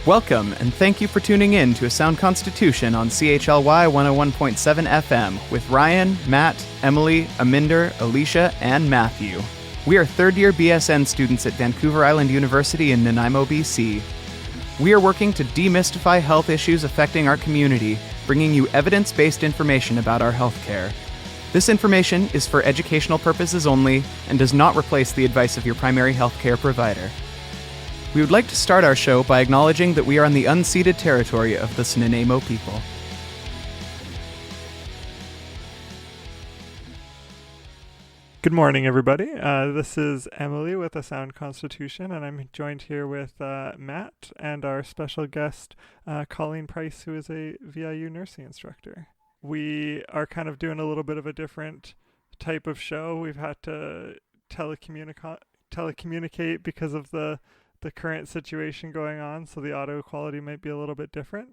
Welcome, and thank you for tuning in to A Sound Constitution on CHLY 101.7 FM with Ryan, Matt, Emily, Aminder, Alicia, and Matthew. We are third-year BSN students at Vancouver Island University in Nanaimo, BC. We are working to demystify health issues affecting our community, bringing you evidence-based information about our healthcare. This information is for educational purposes only and does not replace the advice of your primary healthcare provider. We would like to start our show by acknowledging that we are on the unceded territory of the Nanaimo people. Good morning, everybody. This is Emily with A Sound Constitution, and I'm joined here with Matt and our special guest, Colleen Price, who is a VIU nursing instructor. We are kind of doing a little bit of a different type of show. We've had to telecommunicate because of the current situation going on, so the audio quality might be a little bit different.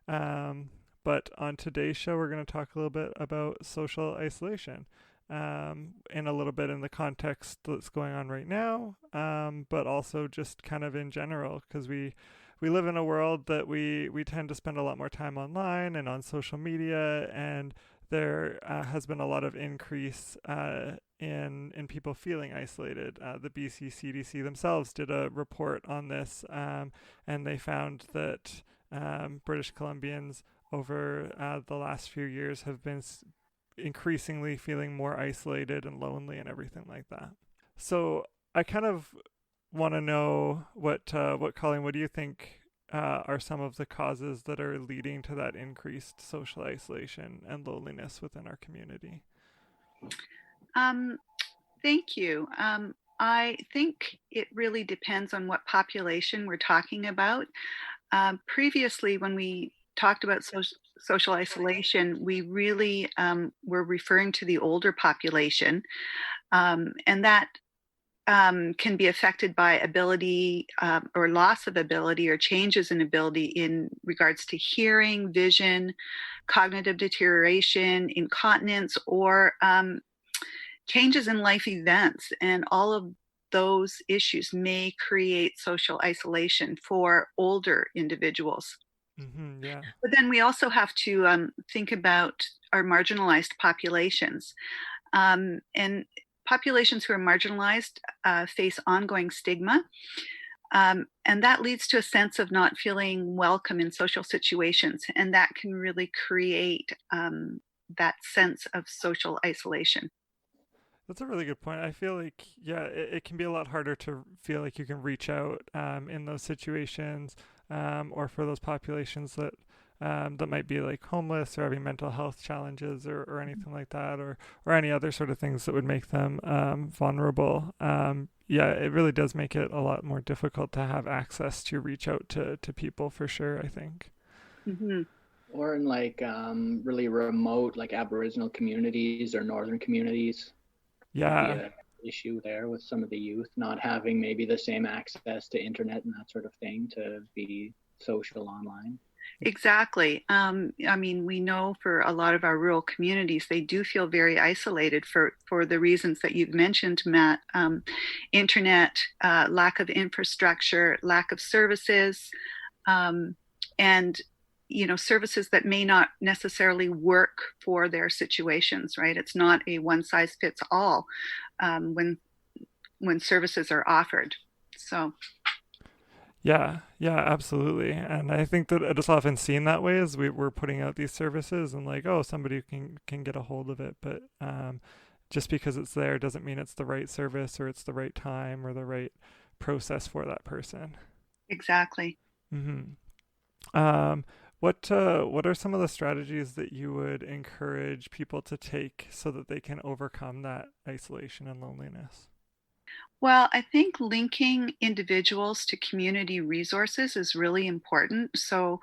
But on today's show, we're going to talk a little bit about social isolation, in a little bit in the context that's going on right now, but also just kind of in general, because we live in a world that we tend to spend a lot more time online and on social media, and there has been a lot of increase in people feeling isolated. The BC CDC themselves did a report on this, and they found that British Columbians over the last few years have been increasingly feeling more isolated and lonely and everything like that. So I kind of want to know what Colleen, what do you think are some of the causes that are leading to that increased social isolation and loneliness within our community? Thank you. I think it really depends on what population we're talking about. Previously, when we talked about social isolation, we really were referring to the older population, and that can be affected by ability or loss of ability or changes in ability in regards to hearing, vision, cognitive deterioration, incontinence, or changes in life events. And all of those issues may create social isolation for older individuals. Mm-hmm, yeah. But then we also have to think about our marginalized populations. And populations who are marginalized face ongoing stigma, and that leads to a sense of not feeling welcome in social situations, and that can really create that sense of social isolation. That's a really good point. I feel like, yeah, it can be a lot harder to feel like you can reach out in those situations, or for those populations that might be like homeless or having mental health challenges or anything like that, or any other sort of things that would make them vulnerable. Yeah, it really does make it a lot more difficult to have access to reach out to people, for sure, I think. Mm-hmm. Or in like really remote, like Aboriginal communities or northern communities. Yeah. Be an issue there with some of the youth not having maybe the same access to internet and that sort of thing to be social online. Exactly. I mean, we know for a lot of our rural communities, they do feel very isolated for the reasons that you've mentioned, Matt. Internet, lack of infrastructure, lack of services, and services that may not necessarily work for their situations, right? It's not a one size fits all when services are offered. So. Yeah, absolutely. And I think that it's often seen that way as we're putting out these services and like, oh, somebody can get a hold of it. But just because it's there doesn't mean it's the right service or it's the right time or the right process for that person. Exactly. Mm-hmm. What are some of the strategies that you would encourage people to take so that they can overcome that isolation and loneliness? Well, I think linking individuals to community resources is really important. So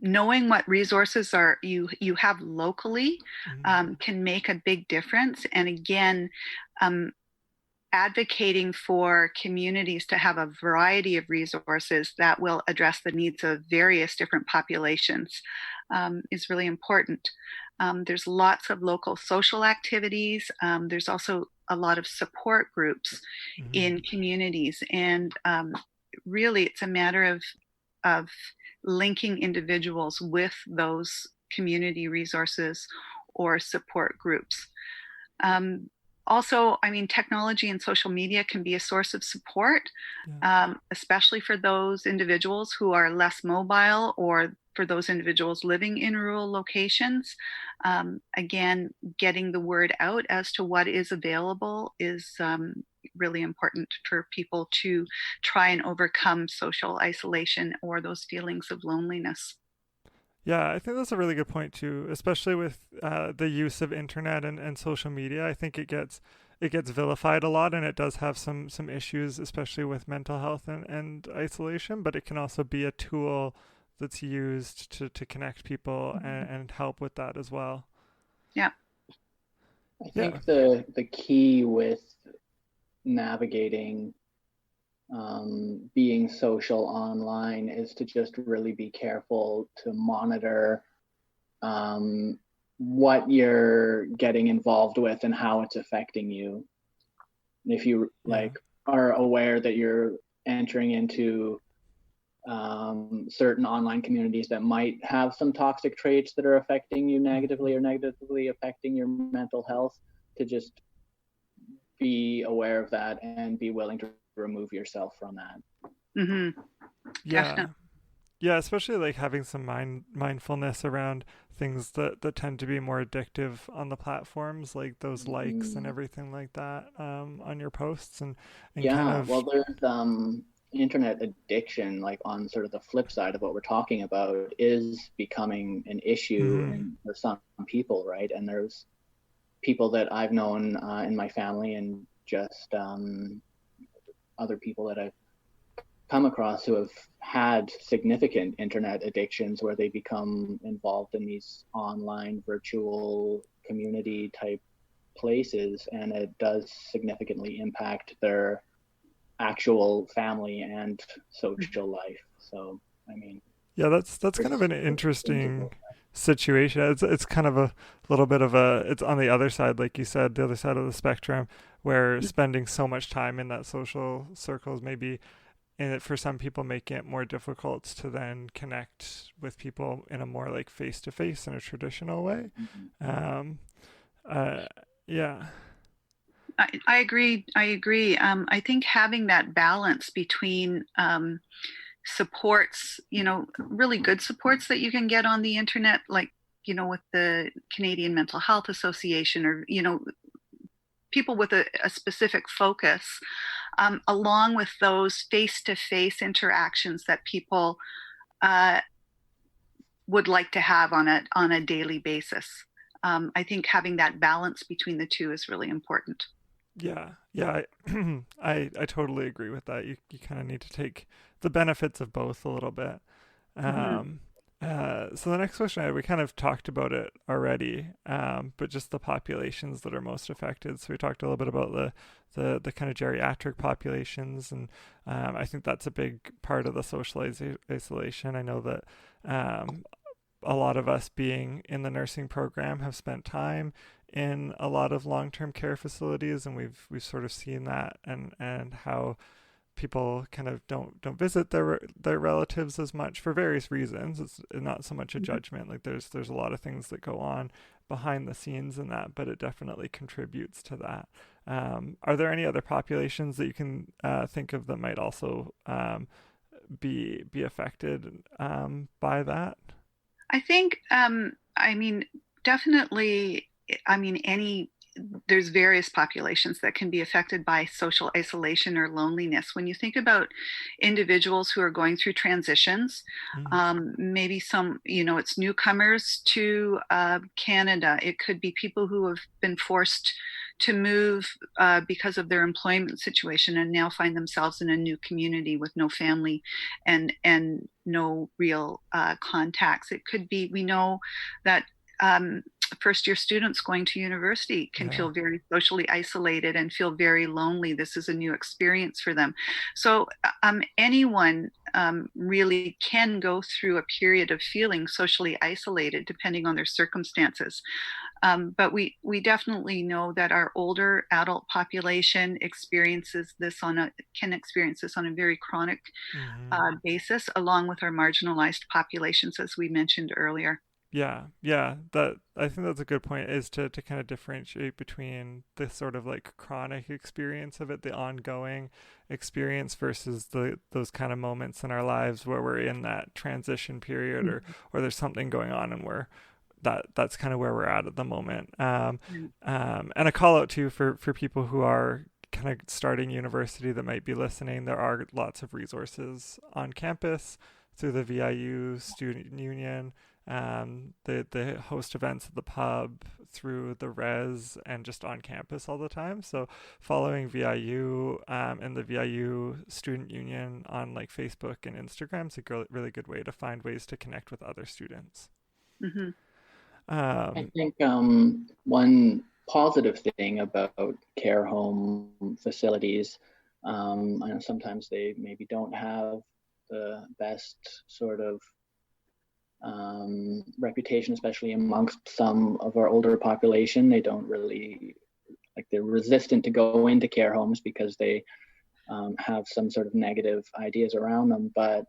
knowing what resources are you have locally can make a big difference. And again, advocating for communities to have a variety of resources that will address the needs of various different populations is really important. There's lots of local social activities. There's also a lot of support groups in communities. And really it's a matter of linking individuals with those community resources or support groups. Also, I mean, technology and social media can be a source of support, especially for those individuals who are less mobile or for those individuals living in rural locations. Again, getting the word out as to what is available is really important for people to try and overcome social isolation or those feelings of loneliness. Yeah, I think that's a really good point too, especially with the use of internet and social media. I think it gets vilified a lot, and it does have some issues, especially with mental health and isolation. But it can also be a tool that's used to connect people and help with that as well. Yeah. I think the key with navigating being social online is to just really be careful to monitor what you're getting involved with and how it's affecting you. And if you are aware that you're entering into certain online communities that might have some toxic traits that are affecting you negatively or negatively affecting your mental health, to just be aware of that and be willing to remove yourself from that. Mm-hmm. Yeah, especially like having some mindfulness around things that tend to be more addictive on the platforms, like those likes and everything like that on your posts and kind of... Well, there's internet addiction, like on sort of the flip side of what we're talking about, is becoming an issue for some people, right? And there's people that I've known in my family and just other people that I've come across who have had significant internet addictions where they become involved in these online virtual community type places, and it does significantly impact their actual family and social life. So, I mean, yeah, that's kind of an interesting situation. It's kind of a little bit of it's on the other side, like you said, the other side of the spectrum, where spending so much time in that social circles maybe, and for some people making it more difficult to then connect with people in a more like face-to-face in a traditional way. Yeah. I agree. I think having that balance between supports, really good supports that you can get on the internet, like, with the Canadian Mental Health Association, or, people with a specific focus, along with those face-to-face interactions that people would like to have on a daily basis. I think having that balance between the two is really important. Yeah, I totally agree with that. You kind of need to take the benefits of both a little bit. So the next question I had, we kind of talked about it already, but just the populations that are most affected. So we talked a little bit about the kind of geriatric populations, and I think that's a big part of the social isolation. I know that a lot of us being in the nursing program have spent time in a lot of long-term care facilities, and we've sort of seen that and how people kind of don't visit their relatives as much for various reasons. It's not so much a judgment. Like there's a lot of things that go on behind the scenes in that, but it definitely contributes to that. Are there any other populations that you can think of that might also be affected by that? I think, definitely, there's various populations that can be affected by social isolation or loneliness. When you think about individuals who are going through transitions, maybe some, it's newcomers to Canada. It could be people who have been forced to move because of their employment situation and now find themselves in a new community with no family and no real contacts. It could be, we know that first year students going to university can feel very socially isolated and feel very lonely. This is a new experience for them. So anyone really can go through a period of feeling socially isolated depending on their circumstances. But we definitely know that our older adult population can experience this on a very chronic basis, along with our marginalized populations, as we mentioned earlier. Yeah, that I think that's a good point, is to kind of differentiate between the sort of like chronic experience of it, the ongoing experience, versus those kind of moments in our lives where we're in that transition period, or there's something going on and that's kind of where we're at the moment. And a call out too for people who are kind of starting university that might be listening. There are lots of resources on campus through the VIU Student Union. They host events at the pub, through the res, and just on campus all the time. So following VIU and the VIU Student Union on like Facebook and Instagram is a really good way to find ways to connect with other students. Mm-hmm. I think one positive thing about care home facilities, I know sometimes they maybe don't have the best sort of reputation, especially amongst some of our older population. They don't really, like, they're resistant to go into care homes because they have some sort of negative ideas around them, but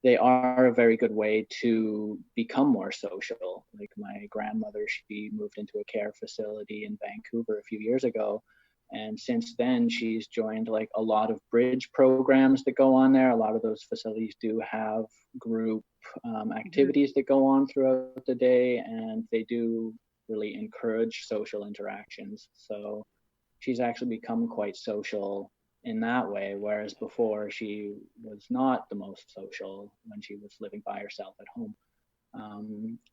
they are a very good way to become more social. Like my grandmother, she moved into a care facility in Vancouver a few years ago. And since then, she's joined like a lot of bridge programs that go on there. A lot of those facilities do have group activities that go on throughout the day, and they do really encourage social interactions. So she's actually become quite social in that way, whereas before she was not the most social when she was living by herself at home.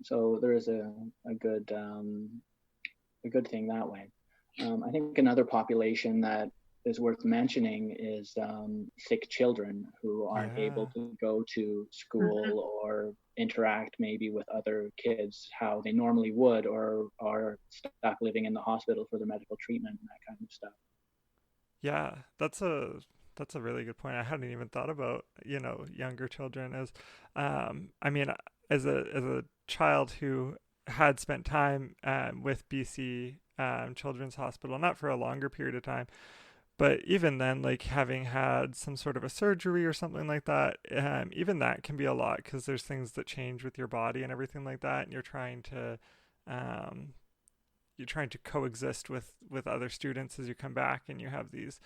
So there is a good thing that way. I think another population that is worth mentioning is sick children who aren't able to go to school or interact maybe with other kids how they normally would, or are stuck living in the hospital for their medical treatment and that kind of stuff. Yeah, that's a really good point. I hadn't even thought about, younger children as, I mean, as a child who had spent time with BC Children's Hospital, not for a longer period of time, but even then, like having had some sort of a surgery or something like that, even that can be a lot, because there's things that change with your body and everything like that, and you're trying to coexist with other students as you come back, and you have these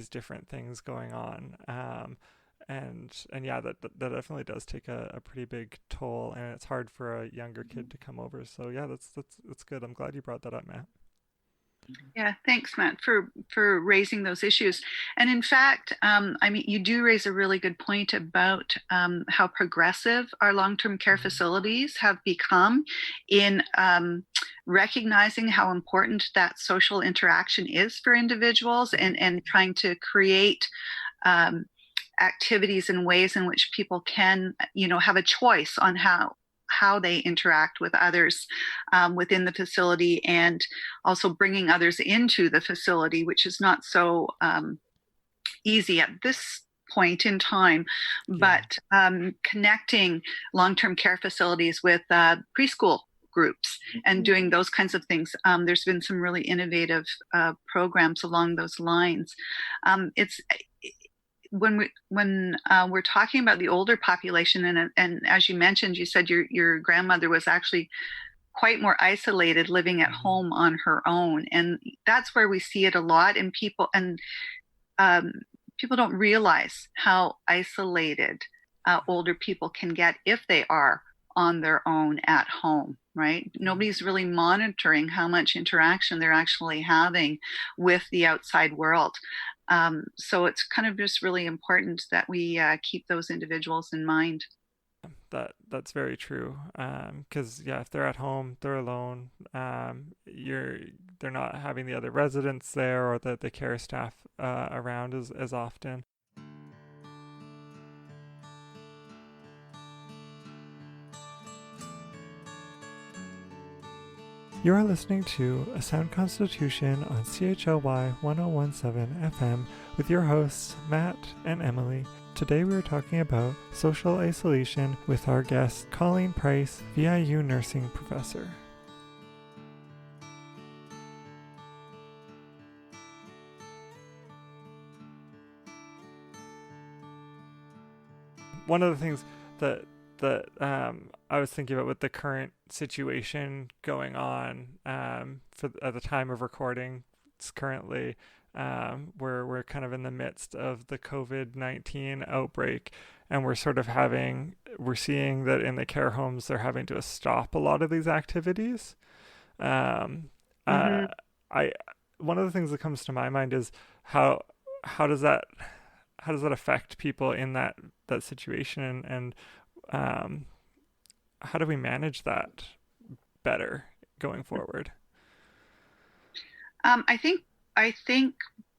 different things going on, and yeah, that definitely does take a pretty big toll, and it's hard for a younger kid to come over. So yeah, that's good. I'm glad you brought that up, Matt. Yeah, thanks, Matt, for raising those issues. And in fact, you do raise a really good point about how progressive our long-term care facilities have become in recognizing how important that social interaction is for individuals, and trying to create activities and ways in which people can, have a choice on how they interact with others within the facility, and also bringing others into the facility, which is not so easy at this point in time. Yeah. But connecting long-term care facilities with preschool groups and doing those kinds of things. There's been some really innovative programs along those lines. When we're talking about the older population, and as you mentioned, you said your grandmother was actually quite more isolated, living at home on her own, and that's where we see it a lot in people. And people don't realize how isolated older people can get if they are on their own at home, right? Nobody's really monitoring how much interaction they're actually having with the outside world. So it's kind of just really important that we keep those individuals in mind. That's very true. Because if they're at home, they're alone. They're not having the other residents there, or the care staff around as often. You are listening to A Sound Constitution on CHLY 1017 FM with your hosts, Matt and Emily. Today we are talking about social isolation with our guest, Colleen Price, VIU nursing professor. one of the things that I was thinking about with the current situation going on at the time of recording, it's currently we're kind of in the midst of the COVID-19 outbreak, and we're seeing that in the care homes they're having to stop a lot of these activities. Um, Mm-hmm. I One of the things that comes to my mind is how does that affect people in that situation, and um, how do we manage that better going forward? I think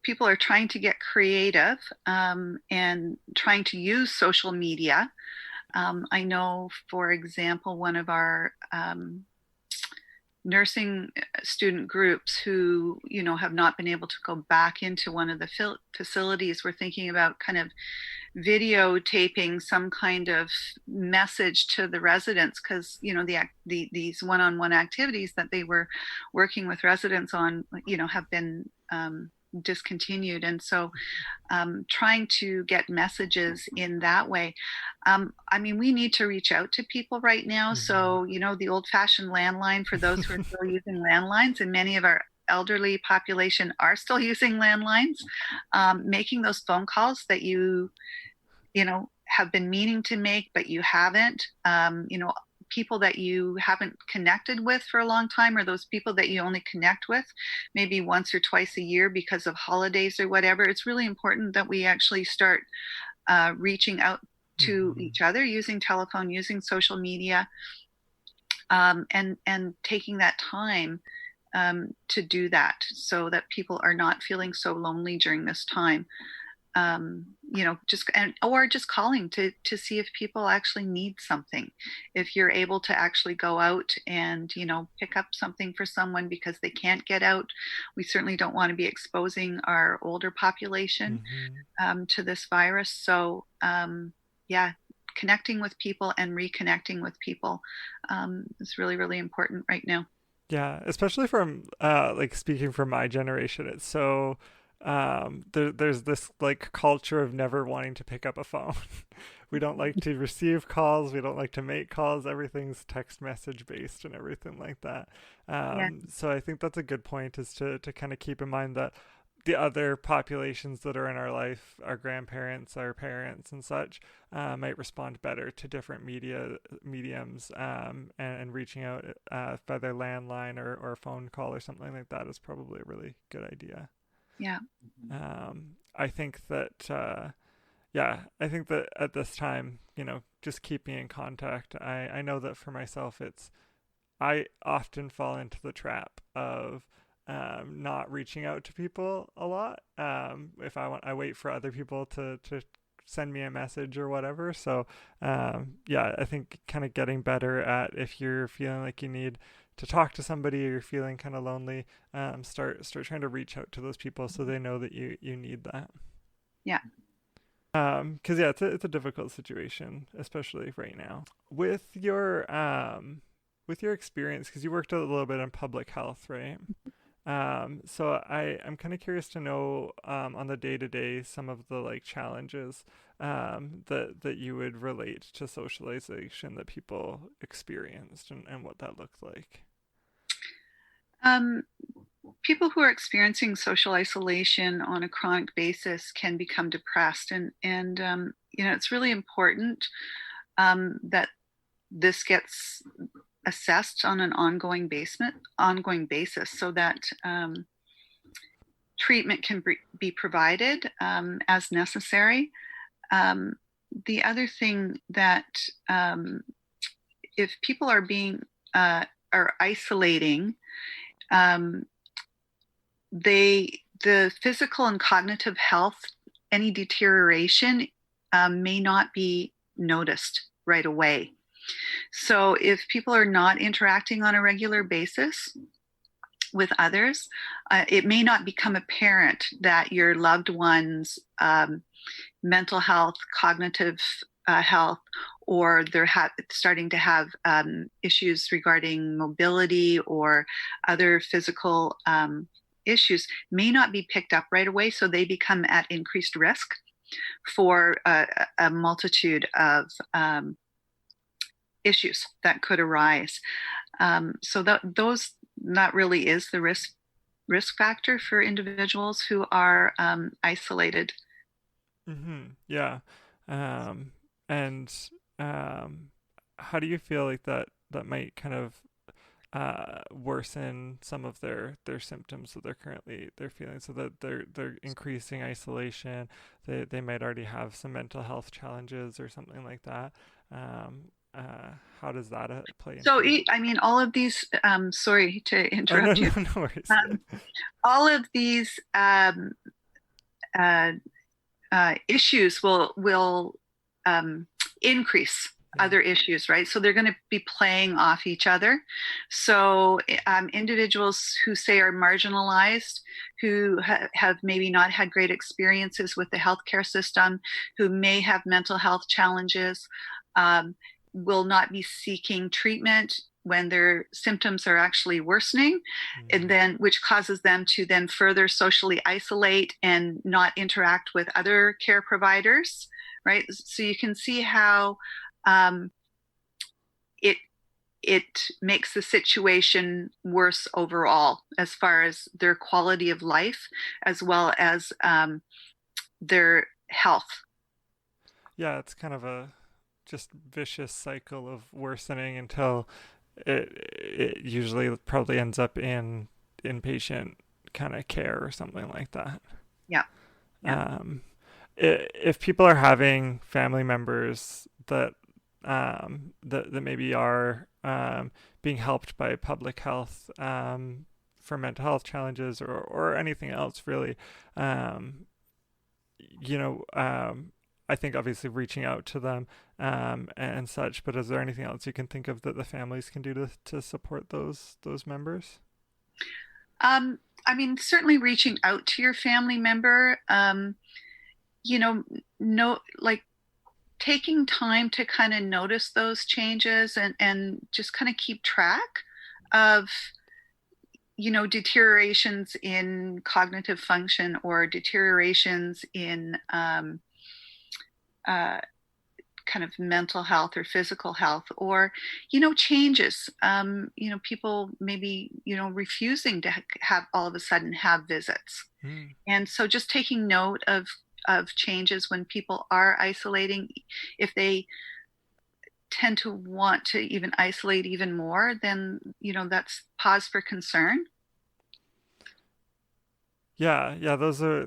people are trying to get creative, and trying to use social media. I know, for example, one of our nursing student groups who have not been able to go back into one of the facilities were thinking about kind of videotaping some kind of message to the residents, because these one-on-one activities that they were working with residents on have been discontinued, and so trying to get messages in that way. I mean, we need to reach out to people right now. Mm-hmm. So the old-fashioned landline for those who are still using landlines, and many of our elderly population are still using landlines. Making those phone calls that you have been meaning to make but you haven't. People that you haven't connected with for a long time, or those people that you only connect with maybe once or twice a year because of holidays or whatever. It's really important that we actually start reaching out to Mm-hmm. each other, using telephone, using social media, and taking that time to do that, so that people are not feeling so lonely during this time. Just calling to see if people actually need something. If you're able to actually go out and pick up something for someone because they can't get out, we certainly don't want to be exposing our older population to this virus. So connecting with people and reconnecting with people is really, really important right now. Yeah, especially from like speaking from my generation, it's so there's this like culture of never wanting to pick up a phone. We don't like to receive calls. We don't like to make calls. Everything's text message based and everything like that. Yeah. So I think that's a good point, is to kind of keep in mind that the other populations that are in our life, our grandparents, our parents, and such, might respond better to different mediums, and reaching out by their landline or a phone call or something like that is probably a really good idea. Yeah. I think that I think that at this time, just keeping in contact. I know that for myself, I often fall into the trap of not reaching out to people a lot. If I wait for other people to send me a message or whatever. So I think kind of getting better at, if you're feeling like you need to talk to somebody or you're feeling kind of lonely, start trying to reach out to those people so they know that you need that. Yeah. Because it's a difficult situation, especially right now. With your experience, because you worked a little bit in public health, right? So I'm kind of curious to know on the day-to-day some of the like challenges that you would relate to socialization that people experienced, and what that looked like. People who are experiencing social isolation on a chronic basis can become depressed, and it's really important that this gets assessed on an ongoing basis, so that treatment can be provided as necessary. The other thing that if people are are isolating, the physical and cognitive health, any deterioration may not be noticed right away. So if people are not interacting on a regular basis with others, it may not become apparent that your loved one's mental health, cognitive health, or they're starting to have issues regarding mobility or other physical issues, may not be picked up right away, so they become at increased risk. for a multitude of issues that could arise. So that really is the risk factor for individuals who are isolated. Yeah. And how do you feel like that might kind of worsen some of their symptoms that they're feeling, so that they're increasing isolation? They might already have some mental health challenges or something like that. How does that play into So, it? I mean, all of these, sorry to Oh, no, interrupt no, you. no worries. All of these uh, issues will increase other issues, right? So they're going to be playing off each other. So individuals who say are marginalized, who have maybe not had great experiences with the healthcare system, who may have mental health challenges, will not be seeking treatment when their symptoms are actually worsening, and then which causes them to then further socially isolate and not interact with other care providers, right? So you can see how it makes the situation worse overall as far as their quality of life as well as their health. Yeah, it's kind of a just vicious cycle of worsening until it usually probably ends up in inpatient kind of care or something like that. Yeah. If people are having family members that that maybe are being helped by public health for mental health challenges or anything else really, you know, I think obviously reaching out to them and such. But is there anything else you can think of that the families can do to support those members? I mean, certainly reaching out to your family member, no, like taking time to kind of notice those changes and just kind of keep track of, deteriorations in cognitive function or deteriorations in kind of mental health or physical health, or changes, people maybe refusing to have all of a sudden have visits. And so just taking note of changes when people are isolating. If they tend to want to even isolate even more, then that's pause for concern. Yeah, those are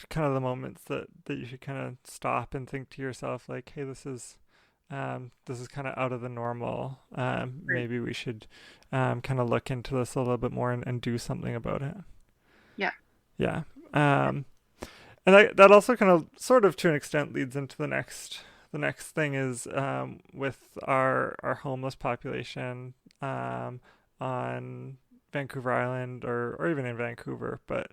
kind of the moments that you should kind of stop and think to yourself, like, hey, this is kind of out of the normal. Right. Maybe we should kind of look into this a little bit more and do something about it. Yeah. Yeah. And that also kind of sort of to an extent leads into the next thing is with our homeless population on Vancouver Island or even in Vancouver, but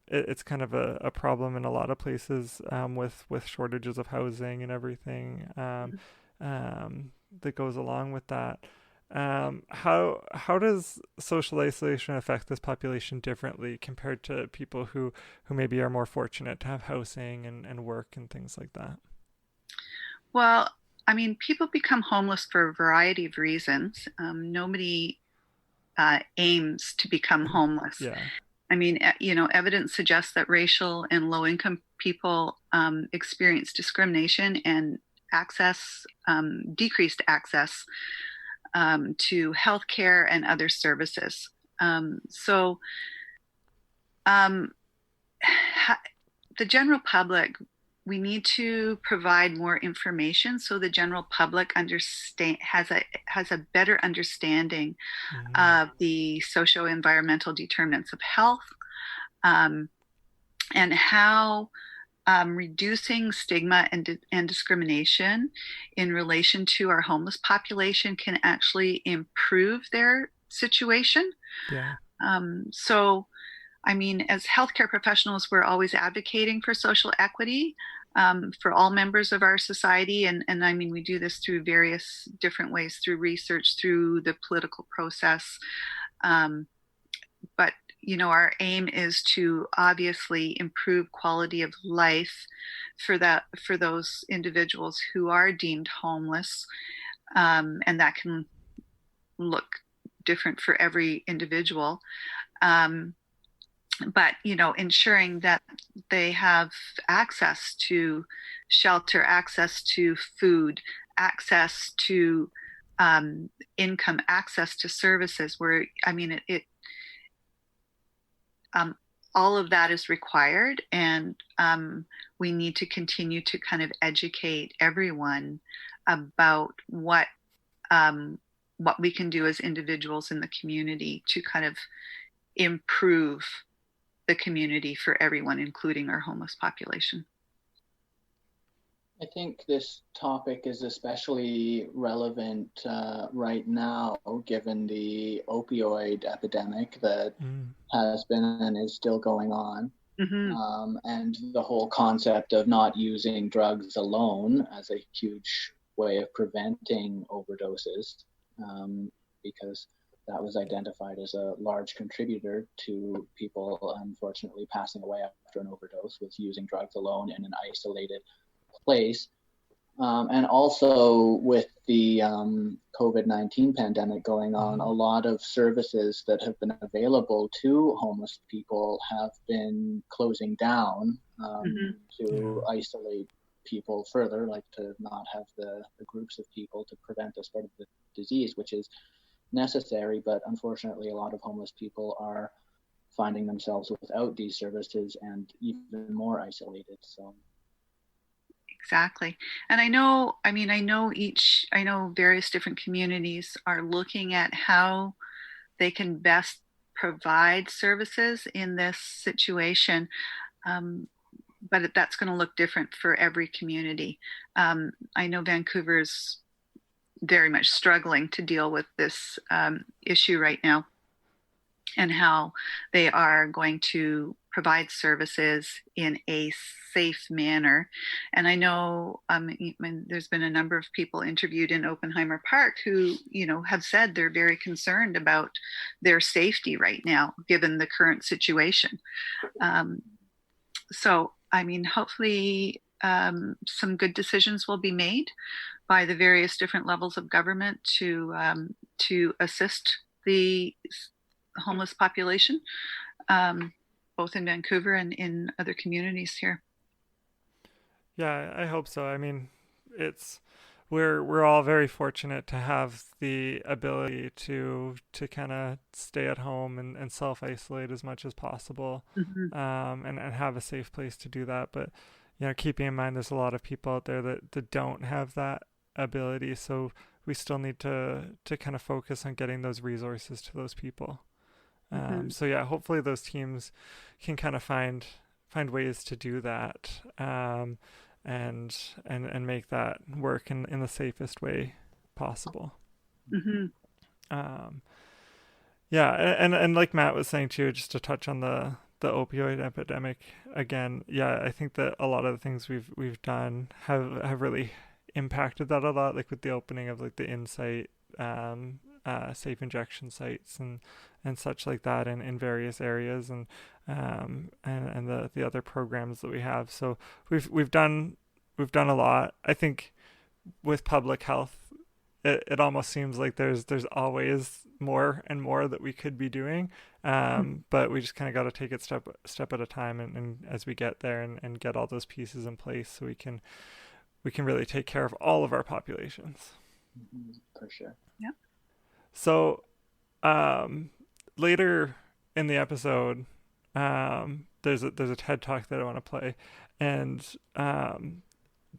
it's kind of a problem in a lot of places with shortages of housing and everything that goes along with that. How does social isolation affect this population differently compared to people who maybe are more fortunate to have housing and work and things like that? Well, I mean, people become homeless for a variety of reasons. Nobody aims to become homeless. Yeah. I mean, evidence suggests that racial and low-income people experience discrimination and decreased access to healthcare and other services. So the general public, we need to provide more information so the general public has a better understanding of the socio-environmental determinants of health, and how reducing stigma and discrimination in relation to our homeless population can actually improve their situation. Yeah. So, I mean, as healthcare professionals, we're always advocating for social equity for all members of our society. And I mean, we do this through various different ways, through research, through the political process. But our aim is to obviously improve quality of life for those individuals who are deemed homeless, and that can look different for every individual. But ensuring that they have access to shelter, access to food, access to income, access to services, where all of that is required, and we need to continue to kind of educate everyone about what we can do as individuals in the community to kind of improve the community for everyone, including our homeless population. I think this topic is especially relevant right now, given the opioid epidemic that has been and is still going on. Mm-hmm. And the whole concept of not using drugs alone as a huge way of preventing overdoses, because that was identified as a large contributor to people unfortunately passing away after an overdose, was using drugs alone in an isolated place. And also with the COVID-19 pandemic going on, a lot of services that have been available to homeless people have been closing down to isolate people further, like to not have the groups of people to prevent the spread of the disease, which is necessary. But unfortunately, a lot of homeless people are finding themselves without these services and even more isolated. So exactly. And I know various different communities are looking at how they can best provide services in this situation. But that's going to look different for every community. I know Vancouver's very much struggling to deal with this issue right now, and how they are going to provide services in a safe manner. And I know there's been a number of people interviewed in Oppenheimer Park who, have said they're very concerned about their safety right now, given the current situation. So, hopefully some good decisions will be made by the various different levels of government to assist the homeless population, both in Vancouver and in other communities here. Yeah, I hope so. We're all very fortunate to have the ability to kind of stay at home and self-isolate as much as possible, and have a safe place to do that. But keeping in mind there's a lot of people out there that don't have that ability, so we still need to kind of focus on getting those resources to those people. So yeah, hopefully those teams can kind of find ways to do that, and make that work in the safest way possible. Yeah, and like Matt was saying too, just to touch on the opioid epidemic again, yeah, I think that a lot of the things we've done have really impacted that a lot, like with the opening of like the Insight safe injection sites and such like that in various areas, and the other programs that we have. So we've done a lot. I think with public health, it almost seems like there's always more and more that we could be doing, but we just kind of got to take it step at a time, and as we get there and get all those pieces in place, so we can really take care of all of our populations. For sure. Yeah. So later in the episode, there's a TED Talk that I want to play, and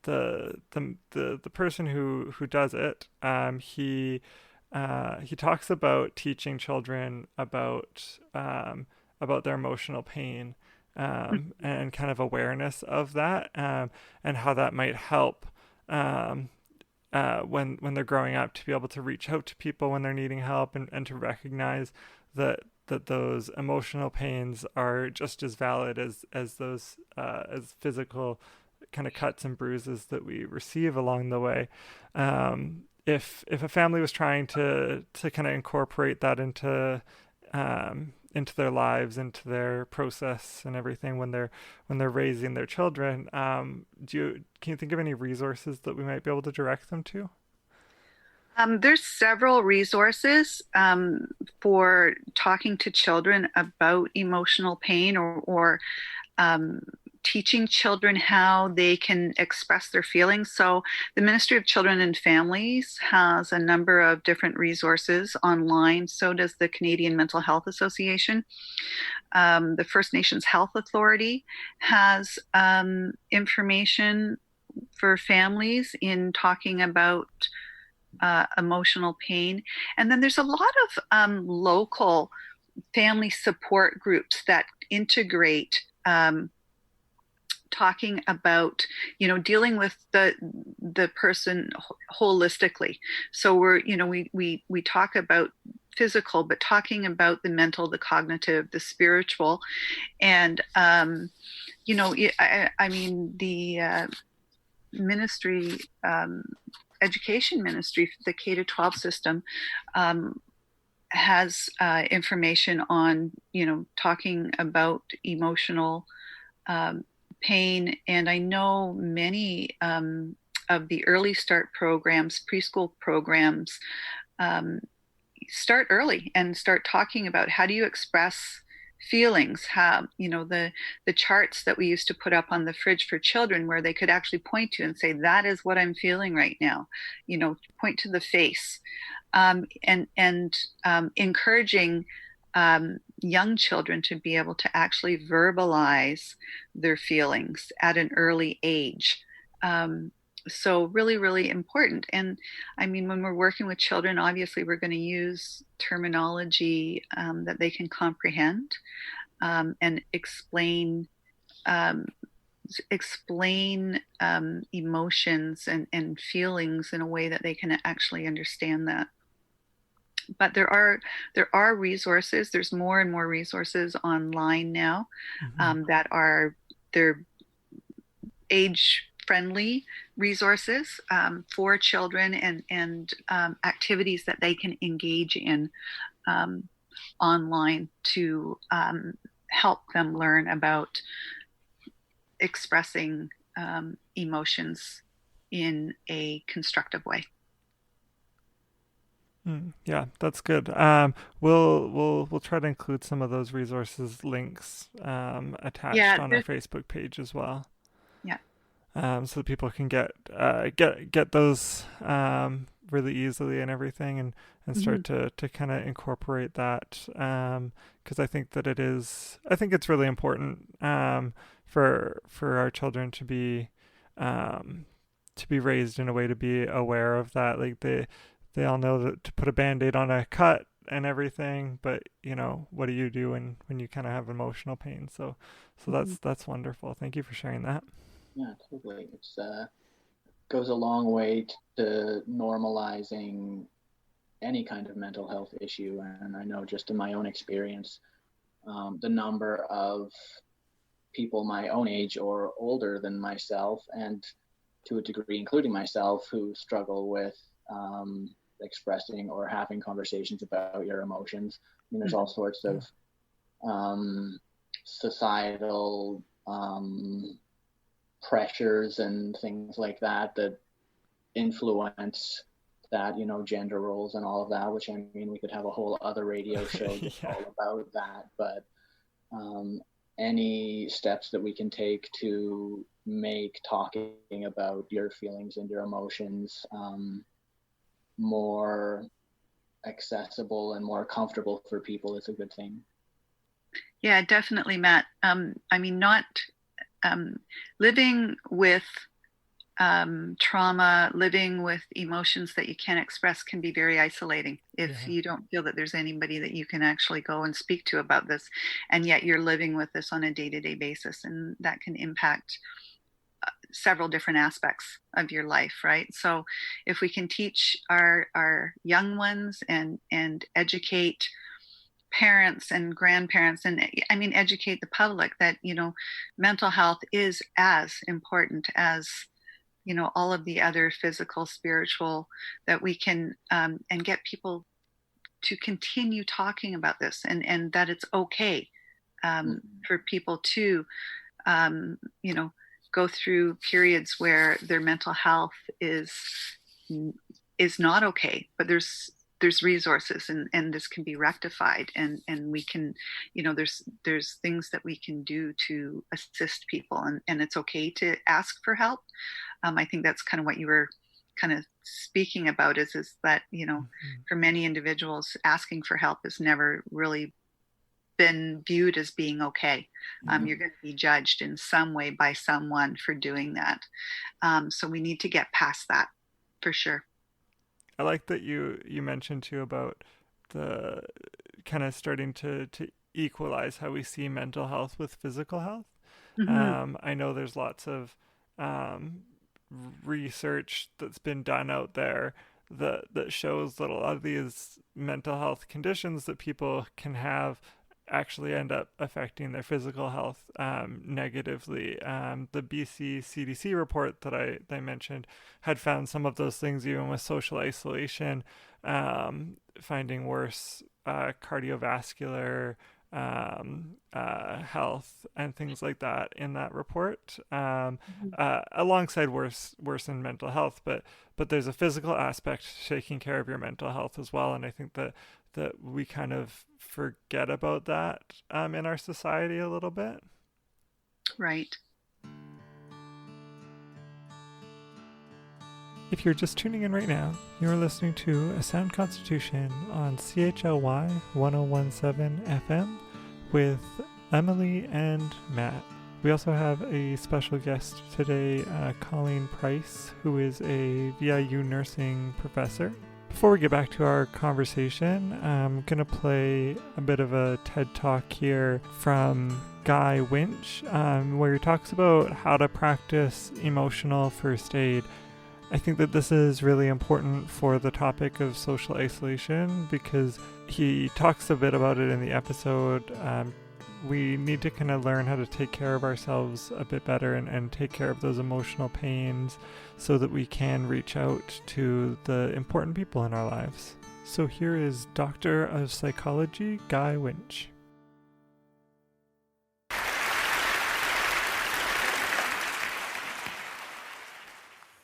the person who does it, he talks about teaching children about their emotional pain, and kind of awareness of that, and how that might help when they're growing up, to be able to reach out to people when they're needing help, and to recognize that those emotional pains are just as valid as those as physical kind of cuts and bruises that we receive along the way. If a family was trying to kind of incorporate that into into their lives, into their process and everything when they're raising their children. Can you think of any resources that we might be able to direct them to? There's several resources for talking to children about emotional pain, or teaching children how they can express their feelings. So the Ministry of Children and Families has a number of different resources online. So does the Canadian Mental Health Association. The First Nations Health Authority has information for families in talking about emotional pain. And then there's a lot of local family support groups that integrate talking about, dealing with the person holistically. So we talk about physical, but talking about the mental, the cognitive, the spiritual. And the ministry, education ministry, the K-12 system, has information on, talking about emotional pain. And I know many of the early start programs, preschool programs, start early and start talking about how do you express feelings. How, the charts that we used to put up on the fridge for children, where they could actually point to and say, that is what I'm feeling right now, point to the face, and encouraging young children to be able to actually verbalize their feelings at an early age. So really, really important. And I mean, when we're working with children, obviously we're going to use terminology that they can comprehend, and explain emotions and feelings in a way that they can actually understand that. But there are resources. There's more and more resources online now, that are they're age-friendly resources for children, and activities that they can engage in online to help them learn about expressing emotions in a constructive way. Yeah, that's good. We'll try to include some of those resources links attached on our Facebook page as well. Yeah. So that people can get those really easily and everything, and start to kind of incorporate that, because I think it's really important for our children to be raised in a way to be aware of that. Like they all know that to put a Band-Aid on a cut and everything, but what do you do when you kind of have emotional pain? So that's wonderful. Thank you for sharing that. Yeah, totally. It's goes a long way to normalizing any kind of mental health issue. And I know just in my own experience, the number of people my own age or older than myself, and to a degree including myself, who struggle with expressing or having conversations about your emotions. I mean, there's all sorts of societal pressures and things like that influence that, gender roles and all of that, which, I mean, we could have a whole other radio show just all about that. But any steps that we can take to make talking about your feelings and your emotions more accessible and more comfortable for people is a good thing. Yeah, definitely, Matt. I mean, not living with trauma, living with emotions that you can't express can be very isolating if you don't feel that there's anybody that you can actually go and speak to about this, and yet you're living with this on a day-to-day basis, and that can impact several different aspects of your life, right? So if we can teach our young ones and educate parents and grandparents, and I mean educate the public that mental health is as important as all of the other physical, spiritual, that we can and get people to continue talking about this, and that it's okay for people to, go through periods where their mental health is not okay, but there's resources, and this can be rectified, and we can, there's things that we can do to assist people, and it's okay to ask for help. I think that's kind of what you were kind of speaking about, is that, for many individuals, asking for help has never really been viewed as being okay. You're going to be judged in some way by someone for doing that. So we need to get past that, for sure. I like that you mentioned too about the kind of starting to equalize how we see mental health with physical health. I know there's lots of research that's been done out there that shows that a lot of these mental health conditions that people can have actually end up affecting their physical health negatively. The BC CDC report that I mentioned had found some of those things, even with social isolation, finding worse cardiovascular health and things like that in that report, alongside worsened mental health. But there's a physical aspect to taking care of your mental health as well, and I think that we kind of forget about that in our society a little bit. Right. If you're just tuning in right now, you're listening to A Sound Constitution on CHLY 1017 FM with Emily and Matt. We also have a special guest today, Colleen Price, who is a VIU nursing professor. Before we get back to our conversation, I'm going to play a bit of a TED Talk here from Guy Winch, where he talks about how to practice emotional first aid. I think that this is really important for the topic of social isolation, because he talks a bit about it in the episode. We need to kind of learn how to take care of ourselves a bit better and take care of those emotional pains so that we can reach out to the important people in our lives. So here is Doctor of Psychology, Guy Winch.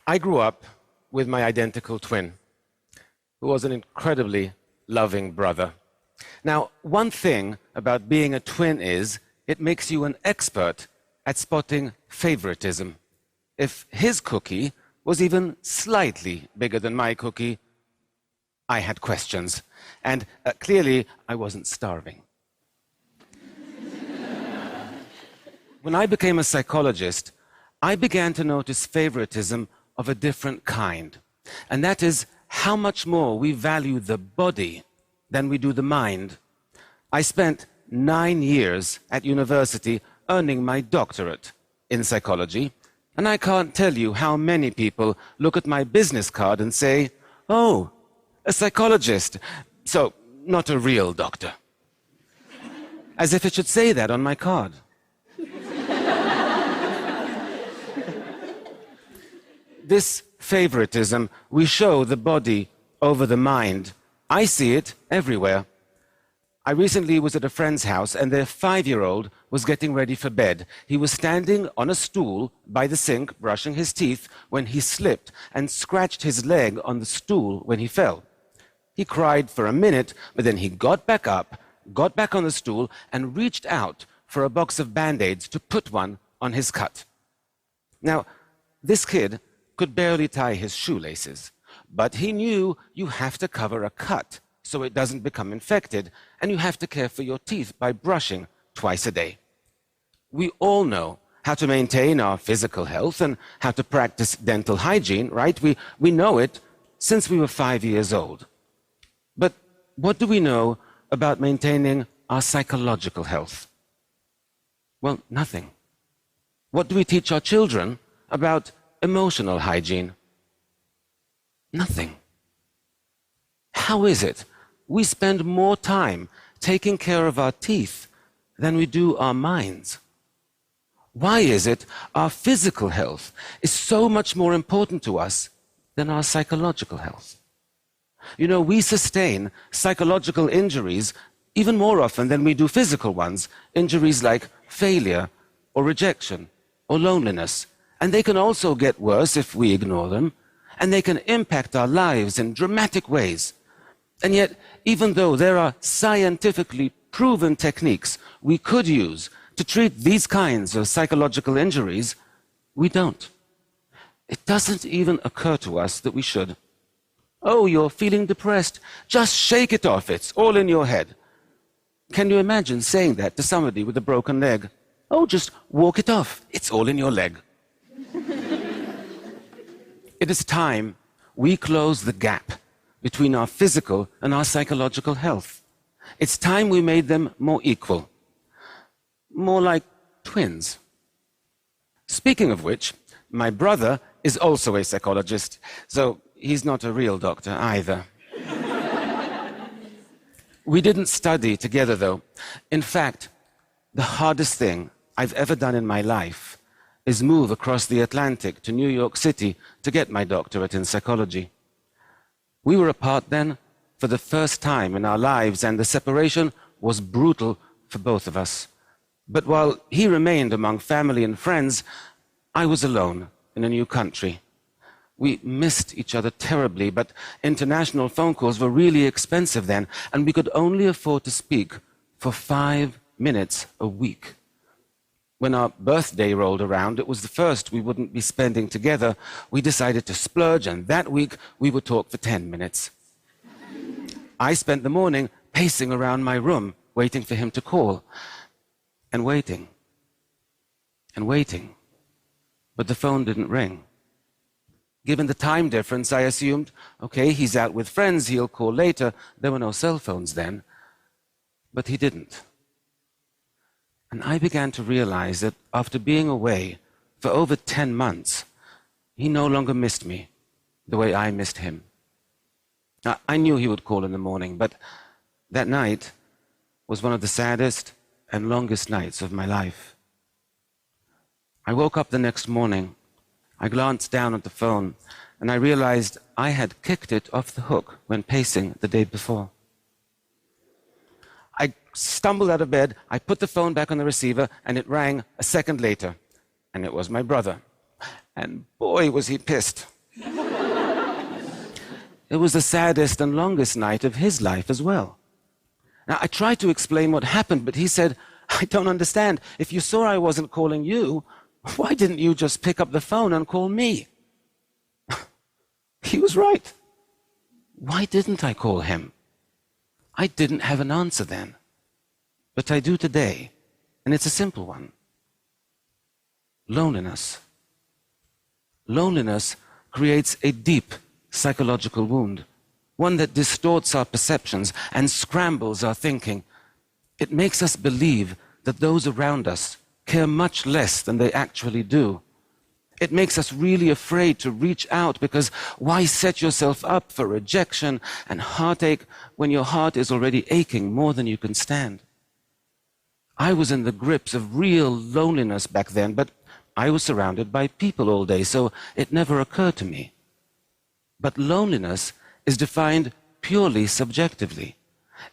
I grew up with my identical twin, who was an incredibly loving brother. Now, one thing about being a twin is it makes you an expert at spotting favoritism. If his cookie was even slightly bigger than my cookie, I had questions. And clearly, I wasn't starving. When I became a psychologist, I began to notice favoritism of a different kind. And that is how much more we value the body than we do the mind. I spent 9 years at university earning my doctorate in psychology, and I can't tell you how many people look at my business card and say, "Oh, a psychologist, so not a real doctor." As if it should say that on my card. This favoritism, we show the body over the mind. I see it everywhere. I recently was at a friend's house, and their 5-year-old was getting ready for bed. He was standing on a stool by the sink, brushing his teeth, when he slipped and scratched his leg on the stool when he fell. He cried for a minute, but then he got back up, got back on the stool, and reached out for a box of Band-Aids to put one on his cut. Now, this kid could barely tie his shoelaces, but he knew you have to cover a cut so it doesn't become infected, and you have to care for your teeth by brushing twice a day. We all know how to maintain our physical health and how to practice dental hygiene, right? We know it since we were 5 years old. But what do we know about maintaining our psychological health? Well, nothing. What do we teach our children about emotional hygiene? Nothing. How is it we spend more time taking care of our teeth than we do our minds? Why is it our physical health is so much more important to us than our psychological health? You know, we sustain psychological injuries even more often than we do physical ones, injuries like failure or rejection or loneliness. And they can also get worse if we ignore them, and they can impact our lives in dramatic ways. And yet, even though there are scientifically proven techniques we could use to treat these kinds of psychological injuries, we don't. It doesn't even occur to us that we should. Oh, you're feeling depressed. Just shake it off. It's all in your head. Can you imagine saying that to somebody with a broken leg? Oh, just walk it off. It's all in your leg. It is time we close the gap between our physical and our psychological health. It's time we made them more equal, more like twins. Speaking of which, my brother is also a psychologist, so he's not a real doctor either. We didn't study together, though. In fact, the hardest thing I've ever done in my life is move across the Atlantic to New York City to get my doctorate in psychology. We were apart then for the first time in our lives, and the separation was brutal for both of us. But while he remained among family and friends, I was alone in a new country. We missed each other terribly, but international phone calls were really expensive then, and we could only afford to speak for 5 minutes a week. When our birthday rolled around, it was the first we wouldn't be spending together. We decided to splurge, and that week we would talk for 10 minutes. I spent the morning pacing around my room, waiting for him to call, and waiting, and waiting. But the phone didn't ring. Given the time difference, I assumed, okay, he's out with friends, he'll call later. There were no cell phones then. But he didn't. And I began to realize that after being away for over 10 months, he no longer missed me the way I missed him. Now, I knew he would call in the morning, but that night was one of the saddest and longest nights of my life. I woke up the next morning. I glanced down at the phone, and I realized I had kicked it off the hook when pacing the day before. I stumbled out of bed, I put the phone back on the receiver, and it rang a second later. And it was my brother. And boy, was he pissed. It was the saddest and longest night of his life as well. Now, I tried to explain what happened, but he said, I don't understand. If you saw I wasn't calling you, why didn't you just pick up the phone and call me? He was right. Why didn't I call him? I didn't have an answer then, but I do today, and it's a simple one. Loneliness. Loneliness creates a deep psychological wound, one that distorts our perceptions and scrambles our thinking. It makes us believe that those around us care much less than they actually do. It makes us really afraid to reach out, because why set yourself up for rejection and heartache when your heart is already aching more than you can stand? I was in the grips of real loneliness back then, but I was surrounded by people all day, so it never occurred to me. But loneliness is defined purely subjectively.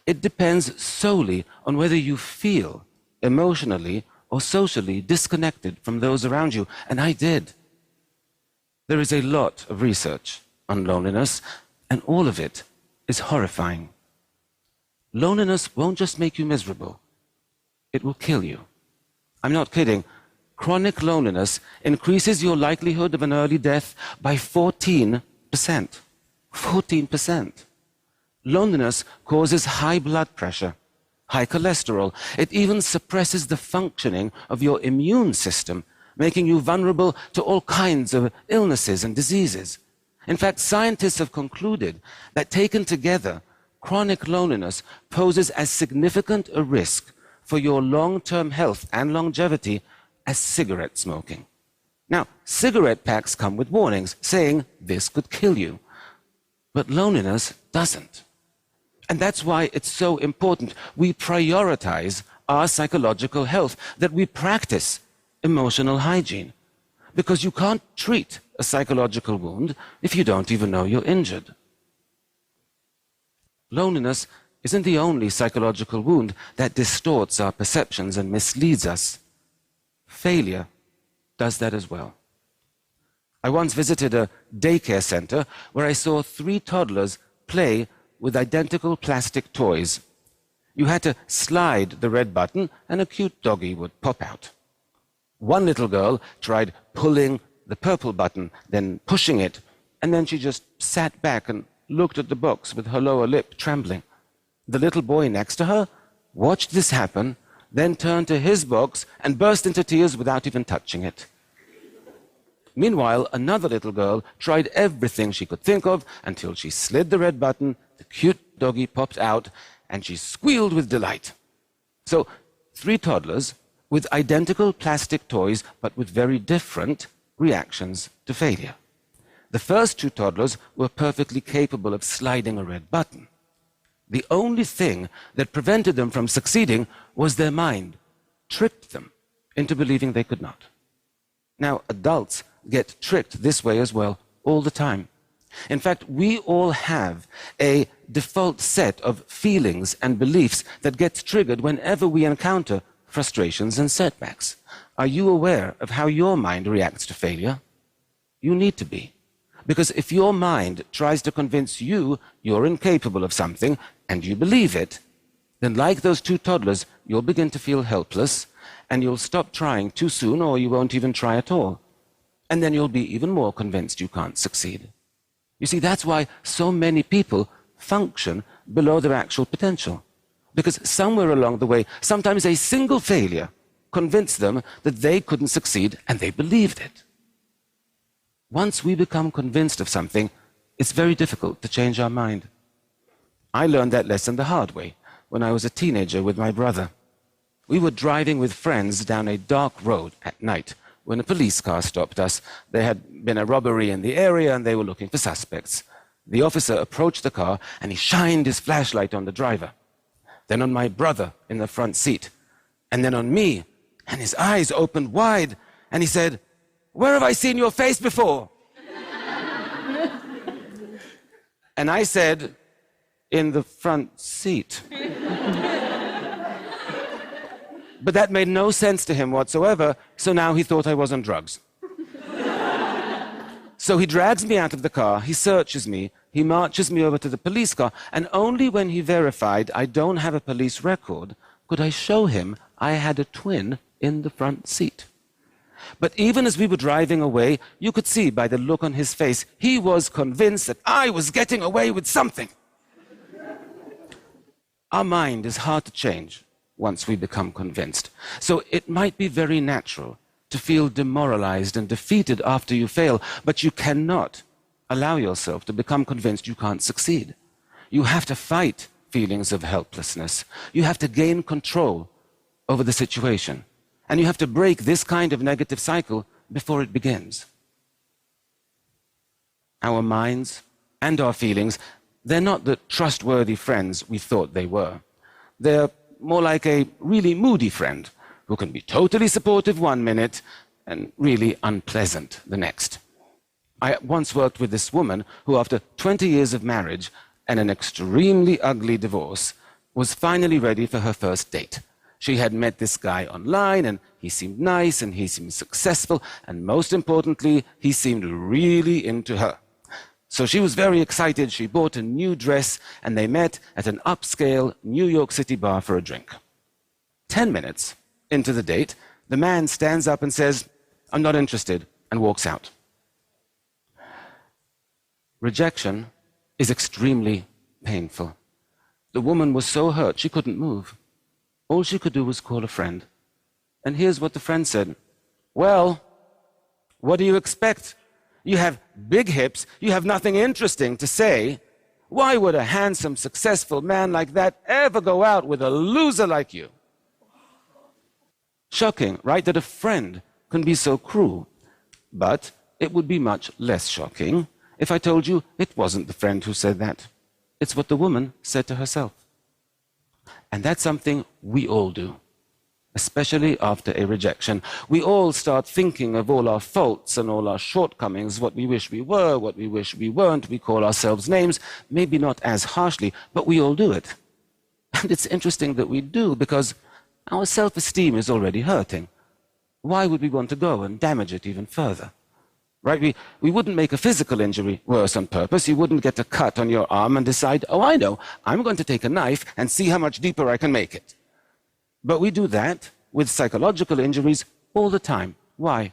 It depends solely on whether you feel emotionally or socially disconnected from those around you, and I did. There is a lot of research on loneliness, and all of it is horrifying. Loneliness won't just make you miserable, it will kill you. I'm not kidding. Chronic loneliness increases your likelihood of an early death by 14%. 14%. Loneliness causes high blood pressure, high cholesterol. It even suppresses the functioning of your immune system, making you vulnerable to all kinds of illnesses and diseases. In fact, scientists have concluded that taken together, chronic loneliness poses as significant a risk for your long-term health and longevity as cigarette smoking. Now, cigarette packs come with warnings saying this could kill you, but loneliness doesn't. And that's why it's so important we prioritize our psychological health, that we practice emotional hygiene. Because you can't treat a psychological wound if you don't even know you're injured. Loneliness isn't the only psychological wound that distorts our perceptions and misleads us. Failure does that as well. I once visited a daycare center where I saw 3 toddlers play with identical plastic toys. You had to slide the red button and a cute doggy would pop out. One little girl tried pulling the purple button, then pushing it, and then she just sat back and looked at the box with her lower lip trembling. The little boy next to her watched this happen, then turned to his box and burst into tears without even touching it. Meanwhile, another little girl tried everything she could think of until she slid the red button, the cute doggy popped out, and she squealed with delight. So, 3 toddlers with identical plastic toys, but with very different reactions to failure. The first 2 toddlers were perfectly capable of sliding a red button. The only thing that prevented them from succeeding was their mind, tricked them into believing they could not. Now, adults get tricked this way as well all the time. In fact, we all have a default set of feelings and beliefs that gets triggered whenever we encounter frustrations and setbacks. Are you aware of how your mind reacts to failure? You need to be. Because if your mind tries to convince you you're incapable of something and you believe it, then like those 2 toddlers, you'll begin to feel helpless and you'll stop trying too soon or you won't even try at all. And then you'll be even more convinced you can't succeed. You see, that's why so many people function below their actual potential. Because somewhere along the way, sometimes a single failure convinced them that they couldn't succeed, and they believed it. Once we become convinced of something, it's very difficult to change our mind. I learned that lesson the hard way when I was a teenager with my brother. We were driving with friends down a dark road at night when a police car stopped us. There had been a robbery in the area and they were looking for suspects. The officer approached the car and he shined his flashlight on the driver, then on my brother in the front seat, and then on me, and his eyes opened wide and he said, "Where have I seen your face before?" And I said, "In the front seat." But that made no sense to him whatsoever, so now he thought I was on drugs. So he drags me out of the car, he searches me, he marches me over to the police car, and only when he verified I don't have a police record could I show him I had a twin in the front seat. But even as we were driving away, you could see by the look on his face, he was convinced that I was getting away with something. Our mind is hard to change once we become convinced. So it might be very natural to feel demoralized and defeated after you fail, but you cannot allow yourself to become convinced you can't succeed. You have to fight feelings of helplessness. You have to gain control over the situation. And you have to break this kind of negative cycle before it begins. Our minds and our feelings, they're not the trustworthy friends we thought they were. They're more like a really moody friend who can be totally supportive one minute and really unpleasant the next. I once worked with this woman who, after 20 years of marriage and an extremely ugly divorce, was finally ready for her first date. She had met this guy online, and he seemed nice, and he seemed successful, and most importantly, he seemed really into her. So she was very excited. She bought a new dress, and they met at an upscale New York City bar for a drink. 10 minutes into the date, the man stands up and says, "I'm not interested," and walks out. Rejection is extremely painful. The woman was so hurt she couldn't move. All she could do was call a friend. And here's what the friend said. "Well, what do you expect? You have big hips, you have nothing interesting to say. Why would a handsome, successful man like that ever go out with a loser like you?" Shocking, right, that a friend can be so cruel. But it would be much less shocking if I told you it wasn't the friend who said that. It's what the woman said to herself. And that's something we all do. especially after a rejection. We all start thinking of all our faults and all our shortcomings, what we wish we were, what we wish we weren't. We call ourselves names, maybe not as harshly, but we all do it. And it's interesting that we do, because our self-esteem is already hurting. Why would we want to go and damage it even further? Right? We wouldn't make a physical injury worse on purpose. You wouldn't get a cut on your arm and decide, oh, I know, I'm going to take a knife and see how much deeper I can make it. But we do that with psychological injuries all the time. Why?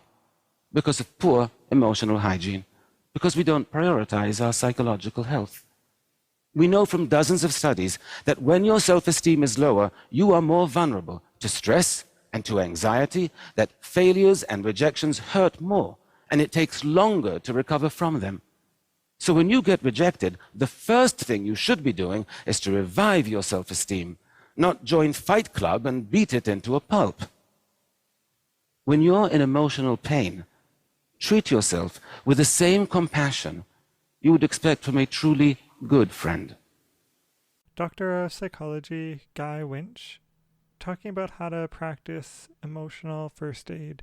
Because of poor emotional hygiene. Because we don't prioritize our psychological health. We know from dozens of studies that when your self-esteem is lower, you are more vulnerable to stress and to anxiety, that failures and rejections hurt more, and it takes longer to recover from them. So when you get rejected, the first thing you should be doing is to revive your self-esteem, not join Fight Club and beat it into a pulp. When you're in emotional pain, treat yourself with the same compassion you would expect from a truly good friend. Doctor of Psychology Guy Winch, talking about how to practice emotional first aid,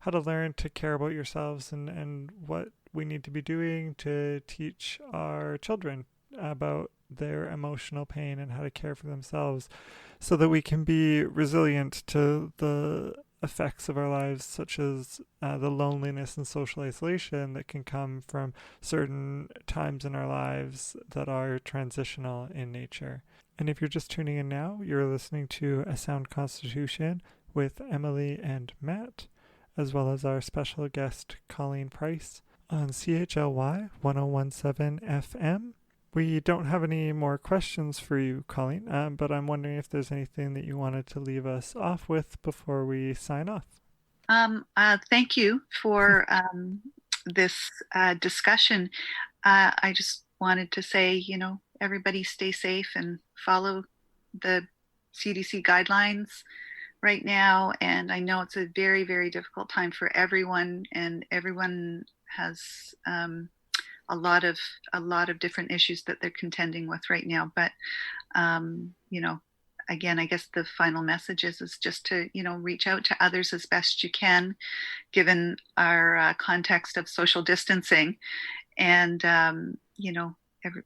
how to learn to care about yourselves, and what we need to be doing to teach our children about their emotional pain and how to care for themselves so that we can be resilient to the effects of our lives, such as the loneliness and social isolation that can come from certain times in our lives that are transitional in nature. And if you're just tuning in now, you're listening to A Sound Constitution with Emily and Matt, as well as our special guest Colleen Price on CHLY 1017 FM. We don't have any more questions for you, Colleen, but I'm wondering if there's anything that you wanted to leave us off with before we sign off. Thank you for this discussion. I just wanted to say, everybody stay safe and follow the CDC guidelines right now. And I know it's a very, very difficult time for everyone, and everyone has a lot of different issues that they're contending with right now. But, again, I guess the final message is just to, reach out to others as best you can, given our context of social distancing. And,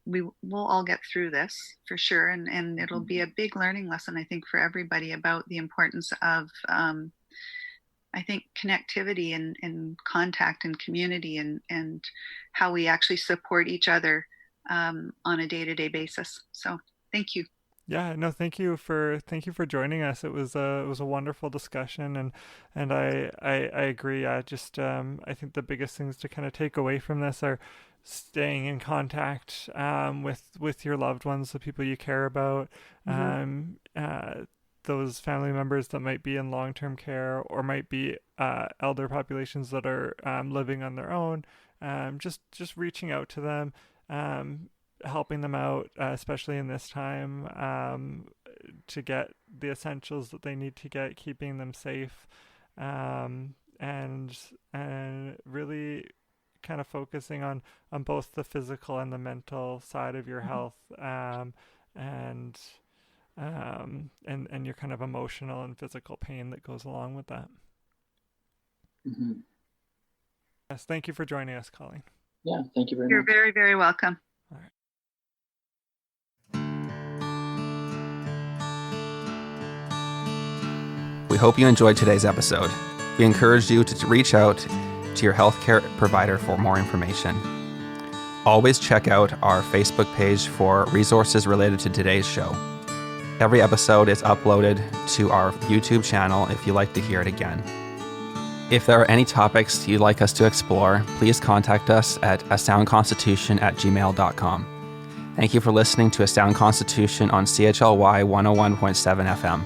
we will all get through this for sure. And it'll be a big learning lesson, I think, for everybody about the importance of, I think, connectivity and contact and community and how we actually support each other on a day-to-day basis. So thank you. Yeah, no, thank you for joining us. It was a wonderful discussion, and I agree. I think the biggest things to kind of take away from this are staying in contact with your loved ones, the people you care about, those family members that might be in long-term care or might be elder populations that are living on their own. Just reaching out to them, helping them out, especially in this time, to get the essentials that they need to get, keeping them safe, and really kind of focusing on both the physical and the mental side of your health, and your kind of emotional and physical pain that goes along with that. Mm-hmm. Yes, thank you for joining us, Colleen. Yeah, thank you very much. You're very, very welcome. All right. We hope you enjoyed today's episode. We encourage you to reach out to your healthcare provider for more information. Always check out our Facebook page for resources related to today's show. Every episode is uploaded to our YouTube channel if you'd like to hear it again. If there are any topics you'd like us to explore, please contact us at asoundconstitution@gmail.com. Thank you for listening to A Sound Constitution on CHLY 101.7 FM.